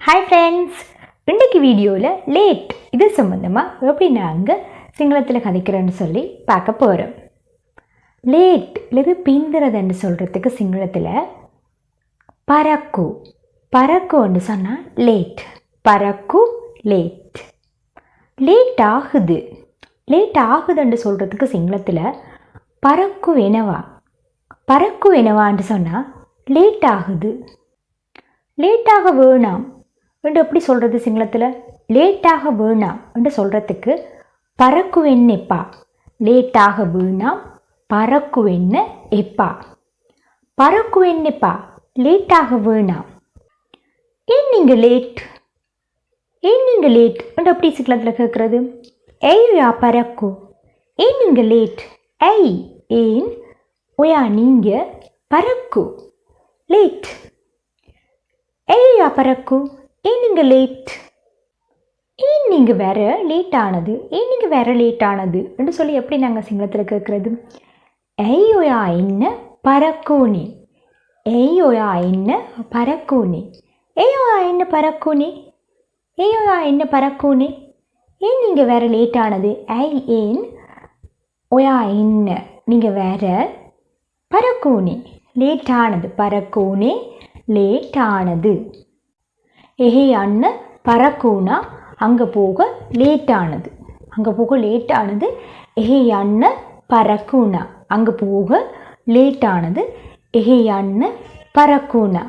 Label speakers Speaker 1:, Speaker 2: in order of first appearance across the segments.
Speaker 1: Hi friends, இன்றைக்கு வீடியோவில் late இது சம்மந்தமாக எப்படி நாங்கள் சிங்களத்தில் கதைக்கிறோன்னு சொல்லி பார்க்க போகிறோம். லேட் இல்லது பிந்துறதுன்னு சொல்கிறதுக்கு சிங்களத்தில் பரக்கு. பரக்குன்னு சொன்னால் லேட். பரக்கு லேட். லேட் ஆகுது. லேட் ஆகுதுன்னு சொல்கிறதுக்கு சிங்களத்தில் பரக்கு வெனவா. பரக்கு வெனவான்னு சொன்னால் லேட் ஆகுது. லேட்டாக வேணாம் என்று எப்படி சொல்கிறது சிங்களத்தில்? லேட்டாக வேணாம் என்று சொல்கிறதுக்கு பரக்குவென்ன எப்பா. லேட்டாக வேணாம் பரக்குவென்ன எப்பா. பரக்குவென்னப்பா லேட்டாக வேணாம். ஏன் நீங்கள் லேட்? ஏன் நீங்கள் லேட் என்று எப்படி சிங்களத்தில் கேட்குறது? ஐயா பரக்கு. ஏன் நீங்கள் லேட்? ஐ ஏன் ஒயா நீங்கள் பரக்கு லேட். ஐயா பரக்கு. ஏன் நீங்கள் லேட்? ஏன் நீங்கள் வேற லேட் ஆனது? ஏன் நீங்கள் வேற லேட் ஆனது என்று சொல்லி எப்படி நாங்கள் சிங்களத்தில் கேட்குறது? ஐயோயா என்ன பரக்கூனி. ஐயோயா என்ன பரக்கூனி. ஐயோயா என்ன பரக்கூனி. ஐயோயா என்ன பரக்கூனி. ஏன் நீங்கள் வேற லேட் ஆனது? ஐ ஏன் ஒயா என்ன நீங்கள் வேற பரக்கூனி லேட் ஆனது. பரக்கூனி லேட் ஆனது. ஏஹே அண்ணன் பரக்குனா அங்கே போக லேட்டானது. அங்கே போக லேட்டானது. ஏஹே அண்ணன் பரக்குனா அங்கே போக லேட்டானது. ஏஹே அண்ணன் பரக்குனா.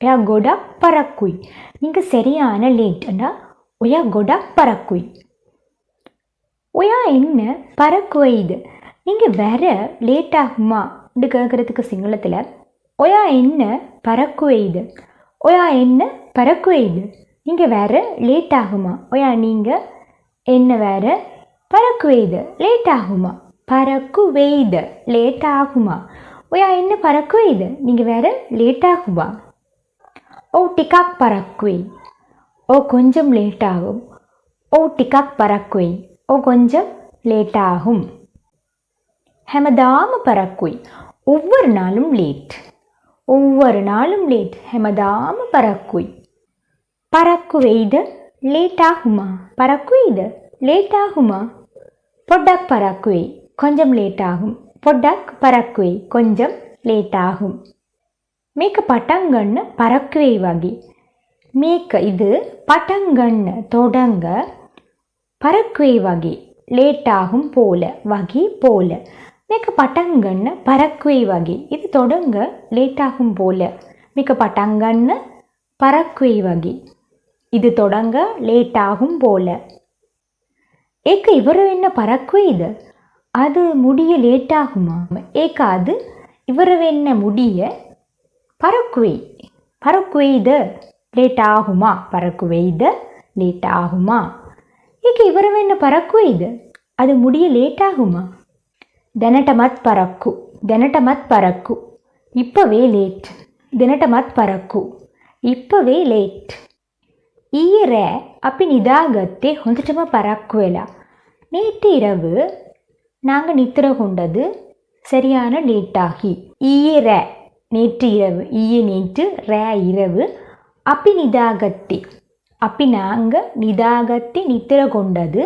Speaker 1: ஒயா godak parakkui. நீங்கள் சரியான லேட்னா ஒயா godak parakkui. ஒயா என்ன பரக்குவைது. நீங்கள் வேற லேட் ஆகுமா அப்படி கேட்குறதுக்கு சிங்களத்தில் ஒயா என்ன பரக்குவைது. ஒயா என்ன பரக்குவைது. நீங்கள் வேறு லேட் ஆகுமா. ஒயா நீங்கள் என்ன வேறு பரக்குவைது லேட் ஆகுமா. பரக்குவைது லேட் ஆகுமா. ஒயா என்ன பரக்குவைது. நீங்கள் வேறு லேட் ஆகுமா. ஓ டிகாக் பரக்குவை. ஓ கொஞ்சம் லேட் ஆகும். ஓ டிகாக் பரக்குவை. ஓ கொஞ்சம் லேட் ஆகும். ஹெமதாம பரக்குவை. ஒவ்வொரு நாளும் லேட். ஒவ்வொரு நாளும் லேட். ஹெமதாம பரக்குய். பரக்குவைது லேட் ஆகுமா. பரக்குவைது லேட் ஆகுமா. பொட்டாக் பரக்குவை கொஞ்சம் லேட் ஆகும். பொட்டாக் பரக்குவை கொஞ்சம் லேட் ஆகும். மேக்க பட்டங்கன்னு பரக்குவை வகை. மேக்க இது பட்டங்கன்னு தொடங்க பரக்குவை வகை லேட் ஆகும் போல வகை போல. மிக பட்டங்கன்னு பரக்குவை வகை இது தொடங்க லேட் ஆகும் போல. மிக பட்டங்கன்னு பரக்குவை வகை இது தொடங்க லேட் ஆகும் போல. ஏக்க இவரு என்ன பரக்குவை இது அது முடிய லேட் ஆகுமா. ஏக்க அது இவரு என்ன முடிய பரக்குவை. பரக்குவை இது லேட் ஆகுமா. பரக்குவை இது லேட் ஆகுமா. ஏக்க இவரு என்ன பரக்குவை இது அது முடிய லேட் ஆகுமா. தினட்டமத் பரக்கு. தினட்டமத் பரக்கு இப்போவே லேட். தினட்டமத் பரக்கு இப்போவே லேட். ஈர அப்படி நிதாகத்தே ಹೊಂದಟಮ பரக்குவேலா. நேற்று இரவு நாங்கள் நித்திர கொண்டது சரியான லேட்டாகி. ஈர நேற்று இரவு. ஈய நேற்று ரே இரவு. அப்படி நிதாகத்தே அப்படி நாங்கள் நிதாகத்தே நித்திர கொண்டது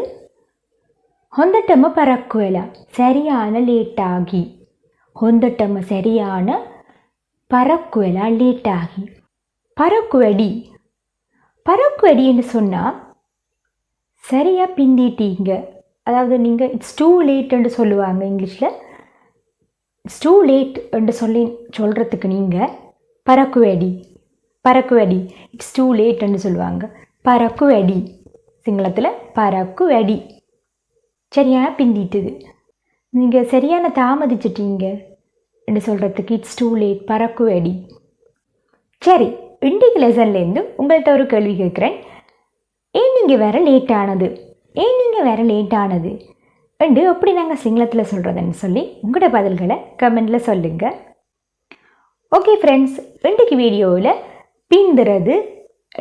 Speaker 1: ಹೊಂದಟಮ பரக்குவேலா சரியான லேட்டாகி. ಹೊಂದಟಮ சரியான பரக்குவேலா லேட்டாகி. பரக்குவடி. பரக்குவடின்னு சொன்னால் சரியாக பிந்திட்டீங்க. அதாவது நீங்கள் இட்ஸ் டூ லேட்டுன்னு சொல்லுவாங்க இங்கிலீஷில். இட்ஸ் டூ லேட் என்று சொல்கிறதுக்கு நீங்கள் பரக்குவடி. பரக்குவடி இட்ஸ் டூ லேட்டுன்னு சொல்லுவாங்க. பரக்குவடி சிங்களத்தில் பரக்குவடி சரியான பிந்திட்டுது. நீங்கள் சரியான தாமதிச்சிட்டீங்க என்று சொல்கிறதுக்கு இட்ஸ் டூ லேட் பரக்குவடி. சரி, இன்றைக்கு லெசன்லேருந்து உங்கள்கிட்ட ஒரு கேள்வி கேட்குறேன். ஏன் நீங்கள் வேறு லேட் ஆனது. ஏன் நீங்கள் வேறு லேட் ஆனது என்று எப்படி நாங்கள் சிங்களத்தில் சொல்கிறதுன்னு சொல்லி உங்களோட பதில்களை கமெண்டில் சொல்லுங்கள். ஓகே ஃப்ரெண்ட்ஸ், இன்றைக்கு வீடியோவில் பிந்துறது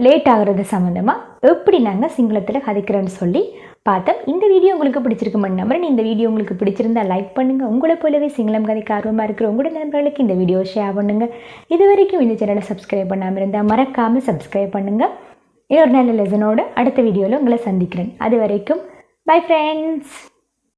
Speaker 1: லேட் ஆகிறது சம்மந்தமாக எப்படி நாங்கள் சிங்களத்தில் கதைக்கிறோன்னு சொல்லி பார்த்தோம். இந்த வீடியோ உங்களுக்கு பிடிச்சிருக்குமென்னு நம்புறேன். இந்த வீடியோ உங்களுக்கு பிடிச்சிருந்தா லைக் பண்ணுங்கள். உங்களை போலவே சிங்களம் கதைக்கு ஆர்வமாக இருக்கிற உங்களோட நண்பர்களுக்கு இந்த வீடியோ ஷேர் பண்ணுங்கள். இது வரைக்கும் இந்த சேனலை சப்ஸ்கிரைப் பண்ணாமல் இருந்தால் மறக்காமல் சப்ஸ்கிரைப் பண்ணுங்கள். இன்னொரு நல்ல லெசனோட அடுத்த வீடியோவில் உங்களை சந்திக்கிறேன். அது வரைக்கும் பை ஃப்ரெண்ட்ஸ்.